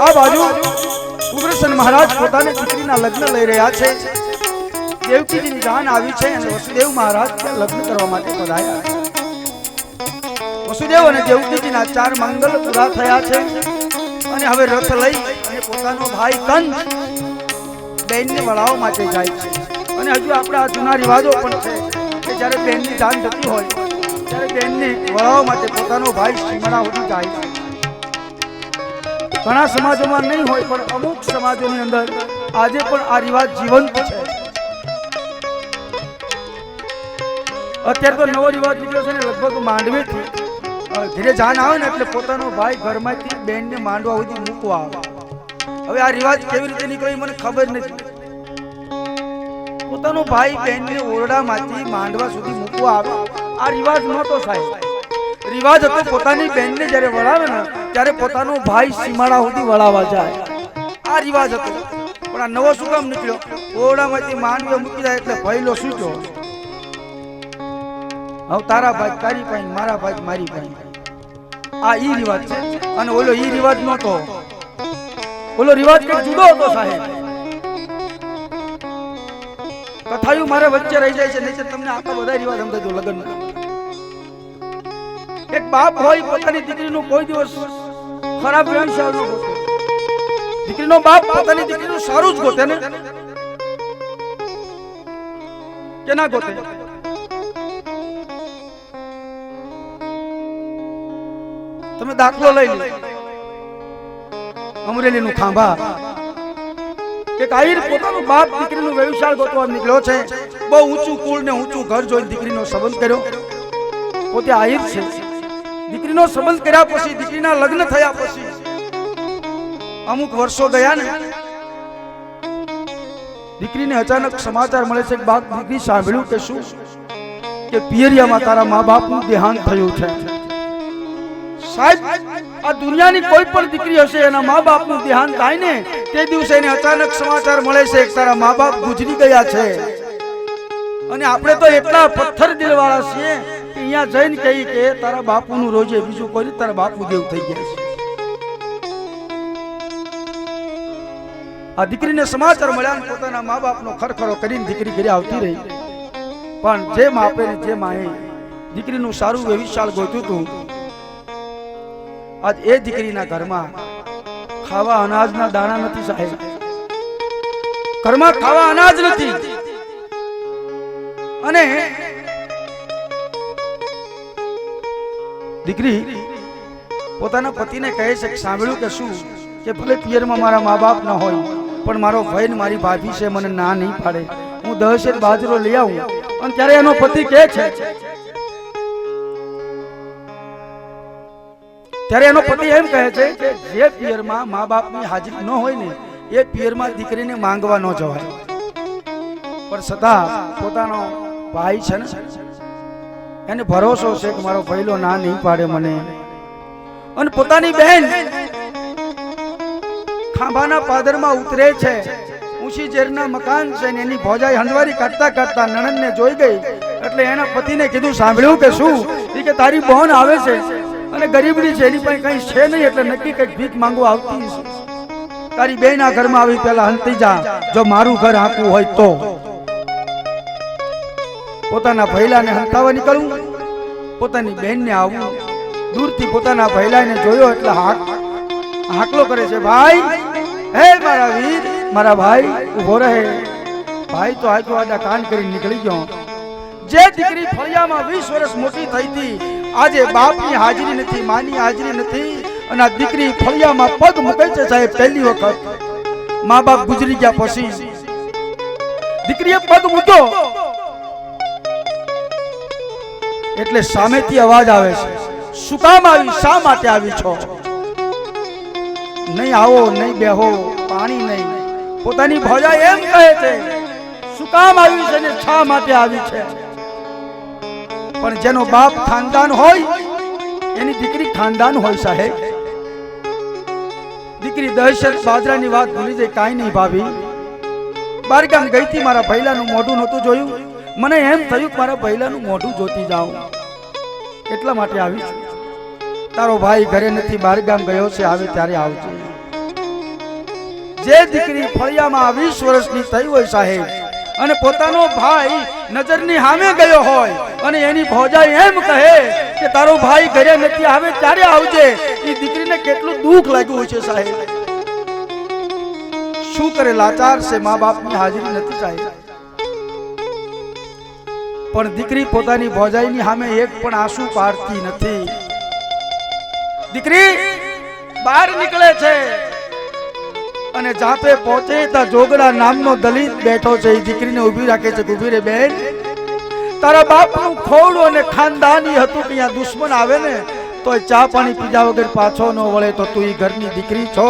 આ બાજુ ઉગ્રસેન મહારાજ પોતાની દીકરીના લગ્ન લઈ રહ્યા છે. દેવકીજીની જાન આવી છે અને વસુદેવ મહારાજ ત્યાં લગ્ન કરવા માટે પધાર્યા છે. વસુદેવ અને દેવકીજીના 4 મંગલ પૂરા થયા છે અને હવે રથ લઈ અને પોતાનો ભાઈ કંસ બેનને વળાવવા માટે જાય છે. અને હજુ આપણા જૂના રિવાજો પણ છે કે જ્યારે બેનની જાન જતી હોય ત્યારે બેનને વળાવવા માટે પોતાનો ભાઈ સીમડા સુધી જાય છે. ઘણા સમાજોમાં નહીં હોય પણ અમુક સમાજોની અંદર આજે પણ આ રિવાજ જીવંત છે. અત્યારે તો નવો રિવાજ નીકળ્યો છે ને લગભગ માંડવેથી ઘરે જાન આવે ને એટલે પોતાનો ભાઈ ઘરમાંથી બેનને માંડવા સુધી મૂકવા આવે. હવે આ રિવાજ કેવી રીતે નીકળ્યો મને ખબર નથી. પોતાનો ભાઈ બેનને ઓરડામાંથી માંડવા સુધી મૂકવા આવે આ રિવાજ નહોતો સાહેબ. રિવાજ હતો પોતાની બેનને જ્યારે વળાવે ને ત્યારે પોતાનો ભાઈ સીમાડા સુધી વળાવવા જાય. આ રિવાજ હતો. પણ આ નવો શું કામ નીકળ્યો? ઓરડામાંથી માંડવે મૂકી જાય એટલે ભયલો છૂટ્યો. હવે તારા ભાઈ તારી પાસે, મારા ભાઈ મારી પાસે. આ ઈ રિવાજ છે. અને ઓલો ઈ રિવાજ નહોતો. ઓલો રિવાજ કઈ જુદો હતો સાહેબ. કથાયું મારા વચ્ચે રહી જાય છે નહીં તમને આખા બધા રિવાજ સમજાજો. લગ્ન એક બાપ હોય પોતાની દીકરીનું કોઈ દિવસ ખરાબ વ્યવહાર ન ગોતે. દીકરીનો બાપ પોતાની દીકરીનું સારું જ ગોતે ને કે ના ગોતે? તમે દાખલો લઈ લો અમરેલીનું ખાંભા. એક આહિર પોતાનો બાપ દીકરીનું વ્યવસાય ગોતવા નીકળ્યો છે. બહુ ઊંચું કુળ ને ઊંચું ઘર જોઈને દીકરીનો સંબંધ કર્યો. પોતે આહિર છે. દીકરીનો સંબંધ કર્યા પછી દીકરીના લગ્ન થયા પછી અમુક વર્ષો ગયા ને દીકરીને અચાનક સમાચાર મળે છે કે બાપ દીકરી સાંભળ્યું કે શું કે પિયરિયામાં તારા મા બાપનું દેહાંત થયું છે. સાહેબ આ દુનિયાની કોઈ પણ દીકરી હશે એના મા બાપનું દેહાંત થાય ને તે દિવસે એને અચાનક સમાચાર મળે છે કે તારા મા બાપ ગુજરી ગયા છે. અને આપણે તો એટલા પથ્થર દિલવાળા છીએ કે અહીંયા જઈને કહી કે તારા બાપુનું રોજે બીજું કોઈ તારા બાપુ દેવ થઈ ગયા છે. આ દીકરીને સમાચાર મળ્યા પોતાના મા બાપનો ખરખરો કરીને દીકરી ઘરે આવતી રહી. પણ જે માપે ને જે માએ દીકરીનું સારું વ્યવસાય ગોત્યું હતું આજ એ દીકરીના ઘરમાં ખાવા અનાજના દાણા નથી સાહેબ. ઘરમાં ખાવા અનાજ નથી. અને દીકરી પોતાના પતિને કહે છે કે સાંભળ્યું કે શું કે ભલે પિયરમાં મારા મા બાપ ન હોય પણ મારો ભાઈ ને મારી ભાભી છે મને ના નહીં પાડે. હું 10 શેર બાજરો લઈ આવું. અને ત્યારે એનો પતિ કહે છે ત્યારે એનો પતિ એમ કહે છે કે જે પિયરમાં મા બાપની હાજરી ન હોય ને એ પિયરમાં દીકરીને માંગવા ન જવાય. પણ છતાં પોતાનો ભાઈ છે ને એને ભરોસો છે કે મારો ભાઈલો ના નહીં પાડે મને. અને પોતાની બહેન ખાંભાના પાદરમાં ઉતરે છે. ઊંચી ઝેરના મકાન છે ને એની ભોજાઈ હંજવારી કાઢતા કાઢતા નણંદને જોઈ ગઈ એટલે એના પતિને કીધું સાંભળ્યું કે શું કે તારી બહેન આવે છે અને ગરીબડી છે એની પાસે કઈ છે નહીં એટલે નક્કી કઈક ભીખ માંગવા આવતી છે. તારી બેન આ ઘરમાં આવી પેલા હંતી જા જો મારું ઘર આખું હોય તો. પોતાના ભૈલાને હંતાવા નીકળવું પોતાની બેનને આવવું. દૂરથી પોતાના ભૈલાને જોયો એટલે હાકલો કરે છે ભાઈ હે મારા વીર મારા ભાઈ ઉભો રહે. ભાઈ તો આજો આડા કાન કરી નીકળી ગયો. જે દીકરી ફળિયામાં 20 વર્ષ મોટી થઈ હતી આજે બાપની હાજરી નથી માની હાજરી નથી અને આ દીકરી ફળિયામાં પગ મૂકે છે સાહેબ પહેલી વખત. મા બાપ ગુજરી ગયા પછી દીકરીએ પગ મૂક્યો એટલે સામેથી અવાજ આવે છે શું કામ આવી શા માટે આવી છો? નહીં આવો નહીં બેહો પાણી નહીં. પોતાની ભોજા એમ કહે છે શું કામ આવી છે ને શા માટે આવી છે? પણ જેનો બાપ ખાનદાન હોય એની દીકરી ખાનદાન હોય સાહેબ. દીકરી 10 શેર બાજરાની વાત ભૂલી જાય કાંઈ નહીં ભાભી બારગામ ગઈ હતી મારા ભૈલાનું મોઢું નહોતું જોયું મને એમ થયું કે મારા ભૈલાનું મોઢું જોતી જાઉં એટલા માટે આવી છું. તારો ભાઈ ઘરે નથી બારગામ ગયો છે આવે ત્યારે આવજો. જે દીકરી ફળિયામાં 20 વર્ષની થઈ હોય સાહેબ, અને પોતાનો ભાઈ નજરની સામે ગયો હોય અને એની ભોજાઈ એમ કહે કે તારો ભાઈ ઘરે નથી આવે ત્યારે આવજે, એ દીકરીને કેટલું દુઃખ લાગ્યું હોય છે સાહેબ. શું કરે, લાચાર છે, મા બાપની હાજરી નથી સાહેબ. પણ દીકરી પોતાની ભોજાઈની સામે એક પણ આંસુ પાડતી નથી. દીકરી બહાર નીકળે છે અને જાતે પહોંચે ત્યાં જોગડા નામનો દલિત બેઠો છે. એ દીકરીને ઊભી રાખે છે, ઊભી રે બેન, તારા બાપનું ખોડું અને ખાનદાની હતું કે અહીંયા દુશ્મન આવે ને તો ચા પાણી પીધા વગર પાછો ન વળે, તો તું ઈ ઘરની દીકરી છો,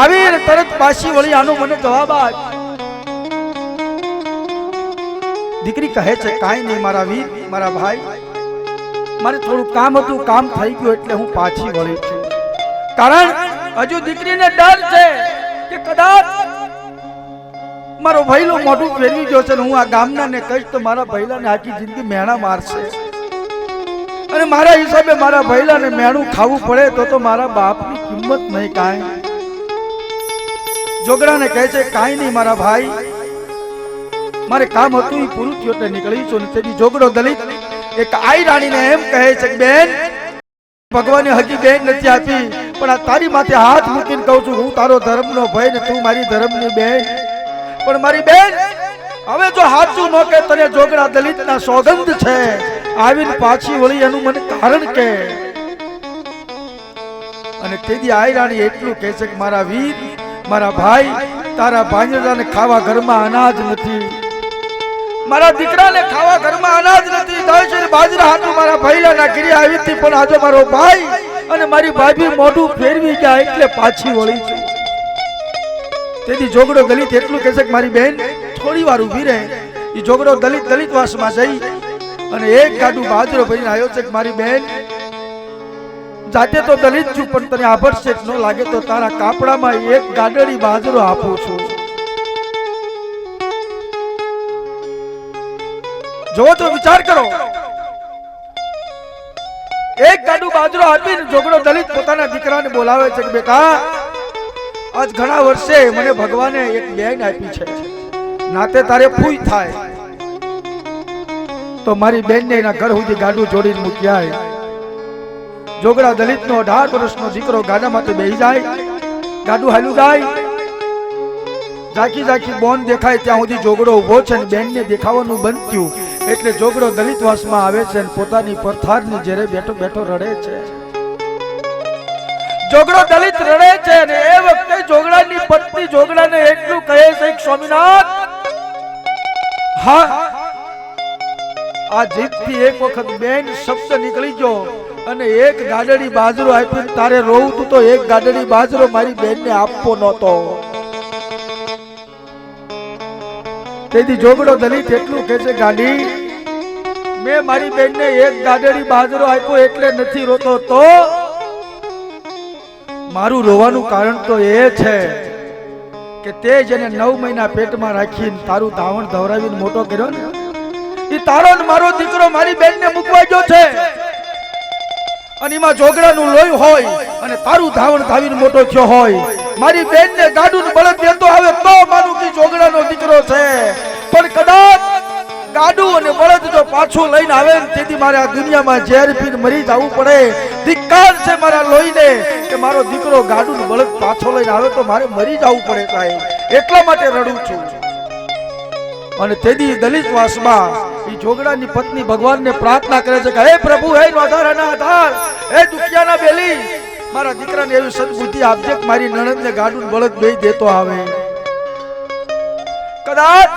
આવી તરત પાછી વળી આનો મને જવાબ આપ. દીકરી કહે છે કાંઈ નહીં મારા વીર, મારા ભાઈ, મારે થોડું કામ હતું, કામ થઈ ગયું એટલે હું પાછી વળી છું. કારણ હજુ દીકરીને ડર છે કે કદાચ મારો ભઈલો મોઢું ફેરવી ગયો છે ને હું આ ગામના ને કહીશ તો મારા ભઈલાને આખી જિંદગી મેણા મારશે, અને મારા હિસાબે મારા ભઈલાને મેણું ખાવું પડે તો મારા બાપની કિંમત નહીં કાંઈ. જોગડાને કહે છે કાંઈ નહીં મારા ભાઈ, મારે કામ હતું એ પૂરું થયું એટલે નીકળી છું. તેથી જોગડો દલિત એક આઈ રાણીને એમ કહે છે કે બેન, ભગવાને હજી બેન નથી આપી, પણ આ તારી માથે હાથ મૂકીને કહું છું, હું તારો ધર્મનો ભાઈ ને તું મારી ધર્મની બેન. પણ મારી બેન, હવે જો હાચું ન કે તને જોગડા દલિતના સોગંદ છે, આવીને પાછી વળી એનું મને કારણ કે. અને તેથી આઈ રાણી એટલું કહે છે કે મારા વીર, મારા ભાઈ, તારા ભાંજડાને ખાવા ઘરમાં અનાજ નથી, મારા દીકરાને ખાવા ઘરમાં અનાજ નથી, દસ બાજરા હાથું મારા ભઈલાના ઘરે આવી હતી, પણ આજે મારો ભાઈ અને મારી ભાભી મોઢું ફેરવી ગયા એટલે પાછી વળી છું. તેથી જોગડો દલિત એટલું કહે છે કે મારી બેન થોડી વાર ઊભી રહે. એ જોગડો દલિતવાસમાં જઈ અને એક ગાડું બાજરો ભરીને આવ્યો છે કે મારી બેન, જાતે તો દલિત છું, પણ તને આભડશેટ ન લાગે તો તારા કાપડામાં એક ગાડડી બાજરો આપું છું. જો તો વિચાર કરો, એક ગાડું બાજરો આપીને જોગડો દલિત પોતાના દીકરાને બોલાવે છે કે બેટા, આજ ઘણા વર્ષે મને ભગવાને એક બેન આપી છે, નાતે તારે ફૂઈ થાય તો મારી બેનને એના ઘર સુધી ગાડું જોડીને મૂક્યા. જોગડા દલિતનો 18 વર્ષનો દીકરો ગાડામાંથી બેસી જાય, ગાડું હાલ્યું જાય, ઝાંકી ઝાંકી બોન દેખાય ત્યાં સુધી જોગડો ઉભો છે ને બેનને દેખાવાનું બંધ થયું એટલે જોગડો દલિતવાસમાં આવે છે અને પોતાની પથારની જેરે બેઠો બેઠો રડે છે. જોગડો દલિત રડે છે અને એ વખતે જોગડાની પત્ની જોગડાને એટલું કહે છે કે સ્વામીનાથ, હા આ જીભથી એક વખત બેન શબ્દ નીકળી ગયો અને એક ગાડડી બાજરો આપી તારે રોવું તું તો એક ગાડડી બાજરો મારી બેનને આપવો નહોતો. તેથી જોગડો દલિત એટલું કહે છે ગાડી, મેં મારી બેનને એક ગાડડી બાજરો આપ્યો એટલે નથી રોતો, તો મારું રોવાનું કારણ તો એ છે કે તે જેને 9 મહિના પેટમાં રાખીને તારું ધાવણ ધવરાવીને મોટો કર્યો ને, એ તારો ને મારો દીકરો મારી બેનને મૂકવા ગયો છે, અને એમાં જોગડાનું લોહી હોય અને તારું ધાવણ ધાવીને મોટો થયો હોય, મારી બેનને ગાડું બળદ દેતો આવે તો માનું કે જોગડાનો દીકરો છે. પણ કદાચ ગાડું અને બળદ જો પાછું લઈને આવે ને તેથી મારે આ દુનિયામાં ઝેર પીને મરી જવું પડે. ધિક્કાર છે મારા લોહીને કે મારો દીકરો ગાડું ને બળદ પાછો લઈને આવે તો મારે મરી જવું પડે સાહેબ, એટલા માટે રડું છું. અને તેથી દલિતવાસમાં એ જોગડાની પત્ની ભગવાનને પ્રાર્થના કરે છે કે હે પ્રભુ, હે આધારના આધાર, હે દુખિયાના બેલી, મારા દીકરાને એવી સદબુદ્ધિ આપજે કે મારી નણંદને ગાડું બળદ બેય દેતો આવે. કદાચ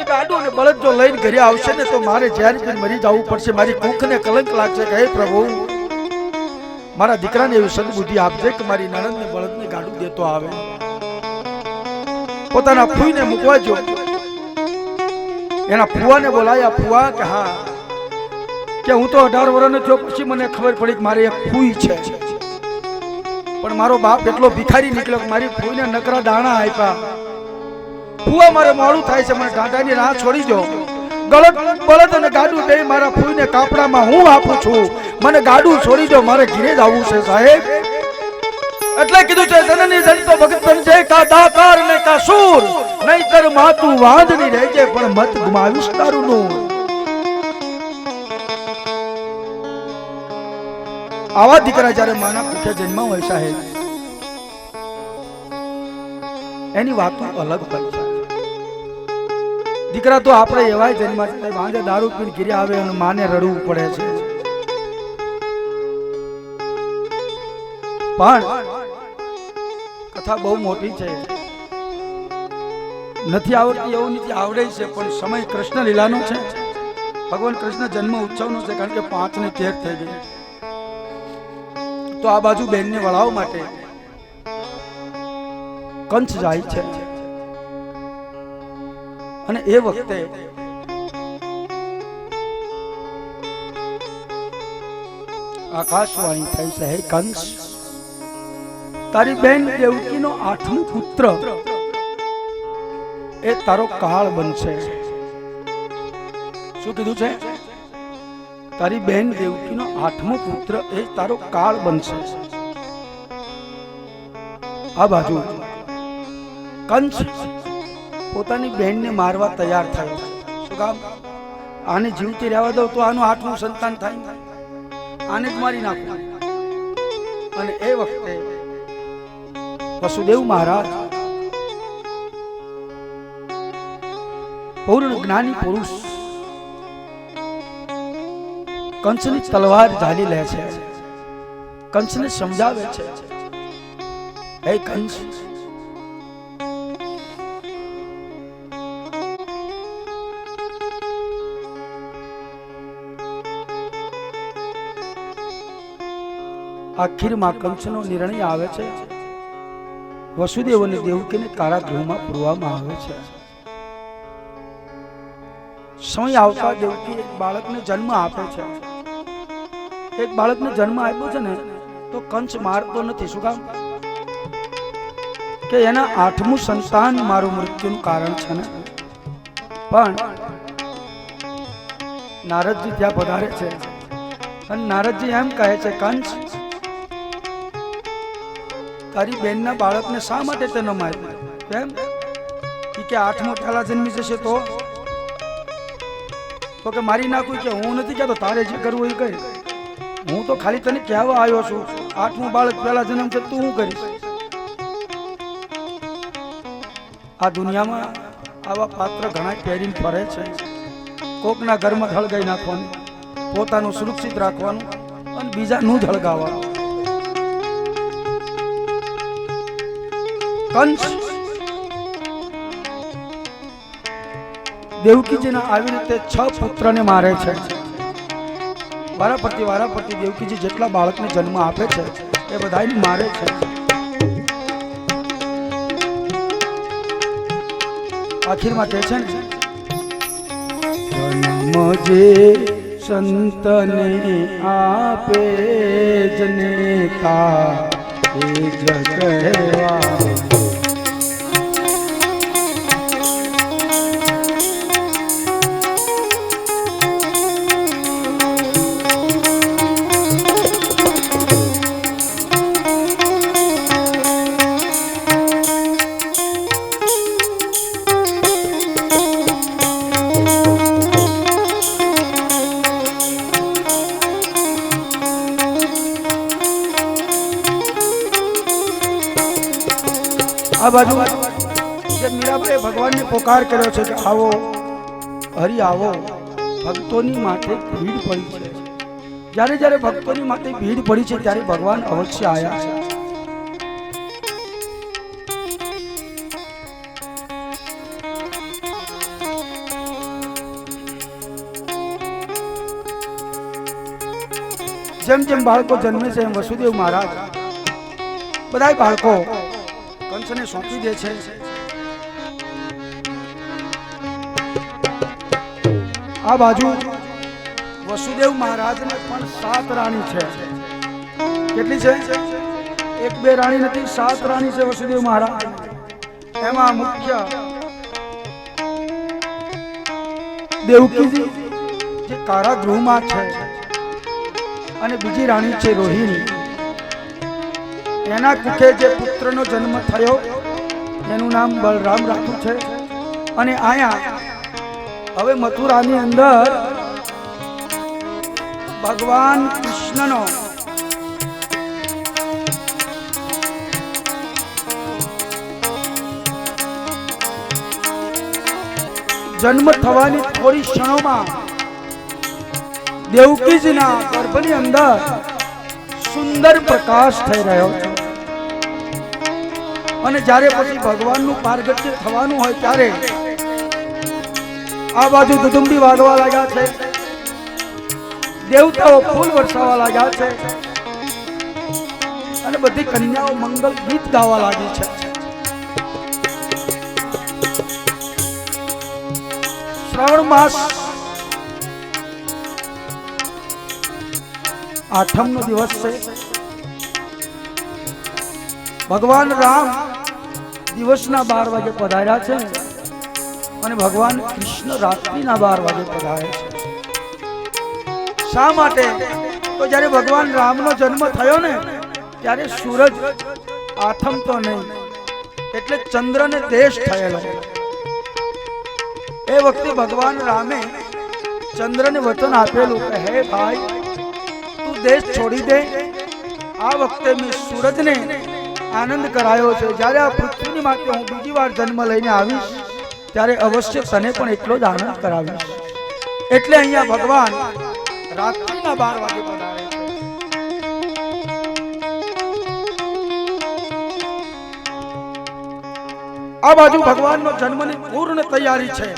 એ ગાડું ને બળદ જો લઈને ઘરે આવશે ને તો મારે જ્યારે પણ મરી જવું પડશે, મારી કુખને કલંક લાગશે કે હે પ્રભુ, મારા દીકરાને એવી સદબુદ્ધિ આપજે કે મારી નણંદને બળદને ગાડું દેતો આવે. પોતાના ફૂઈને મૂકવા જો એના ફુવાને બોલાયા. ફુવા કે હા, કે હું તો 18 વર્ષનો થયો પછી મને ખબર પડી કે મારે એક ફૂઈ છે, પણ મારો બાપ એટલો ભિખારી નીકળ્યો કે મારી ફૂઈને નકરા દાણા આપ્યા. ફુવા મારે મોડું થાય છે, મને ઢાંઢાની રાહ છોડી દો. ગળત બળદ અને ગાડું દે મારા ફૂઈને કાપડામાં હું આપું છું, મને ગાડું છોડી દો, મારે ઘરે જ આવવું છે સાહેબ. એટલે કીધું છે જનની જન તો ભગત બન જય કા દાતા નરકાસુર, નહીતર માતું વાંદની રહેજે પણ મત ગુમાવીશ તારું નું. આવા દીકરા જ્યારે માના કુખે જન્મ હોય સાહેબ, એની વાતો અલગ હોય છે. દીકરા તો આપણે એવાય જન્મ છે, વાંજે દારૂ પીને ઘીરે આવે અને માને રડવું પડે છે. પણ કથા બહુ મોટી છે, નથી આવડતી એવું નથી, આવડે છે. પણ સમય કૃષ્ણ લીલાનો છે, ભગવાન કૃષ્ણ જન્મ ઉત્સવનો છે. કારણ કે 5 ને 13 થઈ ગઈ, તો આ બાજુ બેનને વળાવવા માટે કંસ જાય છે. અને એ વખતે આકાશવાણી થઈ છે, હે કંસ, તારી બેન દેવકીનો 8મો પુત્ર એ તારો કાળ બનશે. શું કીધું છે? તારી બેન દેવકીનો 8મો પુત્ર એ તારો કાળ બનશે. આ બાજુ કંસ પોતાની બહેનને મારવા તૈયાર થયો. શું કામ? આને જીવતી રહેવા દઉં તો આનું 8મું સંતાન થાય, આને જ મારી નાખું. અને એ વખતે વસુદેવ મહારાજ પૂર્ણ જ્ઞાની પુરુષ કંસની તલવાર ઝાલી લે છે, કંસને સમજાવે છે, હે કંસ, આખીરમાં કંસનો નિર્ણય આવે છે, વસુદેવ અને દેવકીને કારાગૃહમાં પૂરવામાં આવે છે. સમય આવતા દેવકી એક બાળકને જન્મ આપે છે. એક બાળકને જન્મ આપ્યો છે ને તો કંસ મારતો નથી. શું કામ? કે એના 8મું સંતાન મારું મૃત્યુનું કારણ છે ને. પણ નારદજી ત્યાં પધારે છે અને નારદજી એમ કહે છે, કંસ, તારી બેનના બાળકને શા માટે તે ન માર્યું? કેમ? કે 8મો પહેલા જન્મી જશે તો કે મારી નાખું. કે હું નથી કહેતો, તારે જે કરવું એ કરી. હું તો ખાલી તને કહેવા આવ્યો છું, 8મું બાળક પહેલા જન્મ છે, તું શું કરીશ? આ દુનિયામાં આવા પાત્ર ઘણા પહેરીને ફરે છે. કોકના ઘરમાં હળગાઈ નાખવાનું, પોતાનું સુરક્ષિત રાખવાનું અને બીજાનું જ હળગાવવાનું. કંસ દેવકીજીના આવી રીતે 6 પુત્રને મારે છે. વારાફરતી દેવકીજી જેટલા બાળકને જન્મ આપે છે એ બધાને મારે છે. આખીરમાં તે છે ને, જન્મ જે સંતને આપે જનેતા એ જગવા. આ બાજુ જે મીરાબાઈએ ભગવાનને પોકાર કર્યો છે કે આવો હરિ આવો, ભક્તોની માટે ભીડ પડી છે. જ્યારે જ્યારે ભક્તોની માટે ભીડ પડી છે ત્યારે ભગવાન અવશ્ય આવ્યા છે. જેમ જેમ બાળકો જન્મે છે એમ વસુદેવ મહારાજ બધા બાળકો કંસને સોંપી દે છે. આ બાજુ વસુદેવ મહારાજને પણ 7 રાણી છે. કેટલી છે? 1-2 રાણી નથી, 7 રાણી છે વસુદેવ મહારાજ. એમાં મુખ્ય દેવકીજી જે કારાગૃહમાં છે અને બીજી રાણી છે રોહિણી. એના કુખે જે પુત્રનો જન્મ થયો એનું નામ બલરામ રાખ્યું છે અને આયા હવે મથુરાની અંદર ભગવાન કૃષ્ણનો જન્મ થવાની થોડી ક્ષણોમાં દેવકીજીના ગર્ભની અંદર સુંદર પ્રકાશ થઈ રહ્યો છે અને જ્યારે પછી ભગવાનનું પારગત્ય થવાનું હોય ત્યારે આ બાજુ દુદુંબી વાગવા લાગ્યા છે, દેવતાઓ ફૂલ વરસાવવા લાગ્યા છે અને બધી કન્યાઓ મંગલ ગીત ગાવા લાગી છે. શ્રાવણ માસ 8મનો દિવસ છે. ભગવાન રામ દિવસના 12 વાગે પધાર્યા છે અને ભગવાન કૃષ્ણ રાત્રિના 12 વાગે પધાર્યા છે. શા માટે? તો જ્યારે ભગવાન રામનો જન્મ થયો ને ત્યારે સૂરજ આથમતો નહીં, એટલે ચંદ્રને દેશ થયેલો. એ વખતે ભગવાન રામે ચંદ્રને વચન આપેલું કે હે ભાઈ, તું દેશ છોડી દે. આ વખતે મેં સૂરજને આનંદ કરાયો છે. જ્યારે આ પૃથ્વીની માથે હું બીજી વાર જન્મ લઈને આવીશ ત્યારે અવશ્ય તને પણ એટલો જ આનંદ કરાવીશ. એટલે અહીંયા ભગવાન રાત્રિના 12 વાગે પધારે છે. આ બાજુ ભગવાનનો જન્મની પૂર્ણ તૈયારી છે.